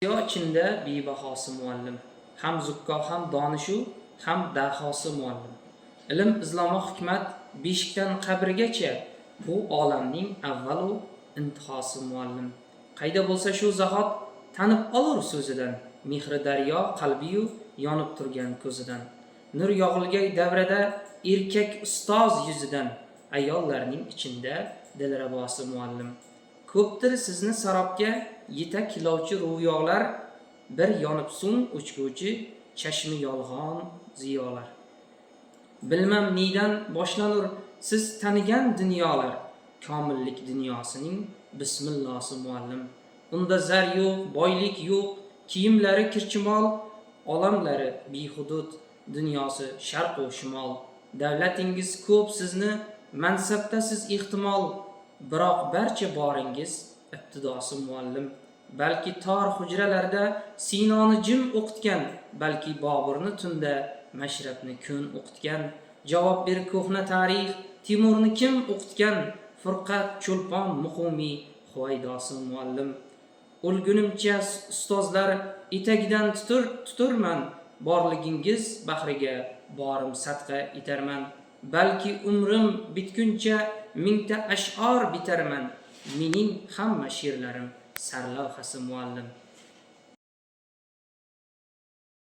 Dunyo ichida bebahosi muallim, ham zukko, ham donishu, ham dahosi muallim. Ilm izlomoq hikmat beshikdan qabrgacha bu olamning avvalu intihosi muallim. Qayda bo'lsa shu zahot tanib olur so'zidan, mehri daryo qalbiyu yonib turgan ko'zidan. Nur yog'ilgay davrada erkak ustoz yuzidan, ayollarning ichida dilrabosi muallim. Ko'pdir sizni sarobga yetaklovchi ruyolar, bir yonib so'ng o'chguvchi chashmi yolg'on ziyolar. Bilmam neydan boshlanur siz tanigan dunyolar, komillik dunyosining bismillosi muallim. Unda zar yo'q, boylik yo'q, kiyimlari kirchimol, olamlari behudud, dunyosi sharq va shimol. Davlatingiz ko'p sizni, mansabda siz ehtimol, biroq barcha boringiz ibtidosi muallim. Balki tor hujralarda Sinoni jim o'qitgan, balki Boburni tunda, Mashrabni kun o'qitgan. Javob ber ko'hna tarix, Timurni kim o'qitgan? Furqat, Cho'lpon, Muqimiy, Huvaydosi muallim. O'lgunimcha ustozlar etagidan tuturman, borligingiz bahriga borim sadqa etarman. Balki umrim bitguncha mingta ash'or bitarman, mening hamma she'rlarim sarlavhasi muallim.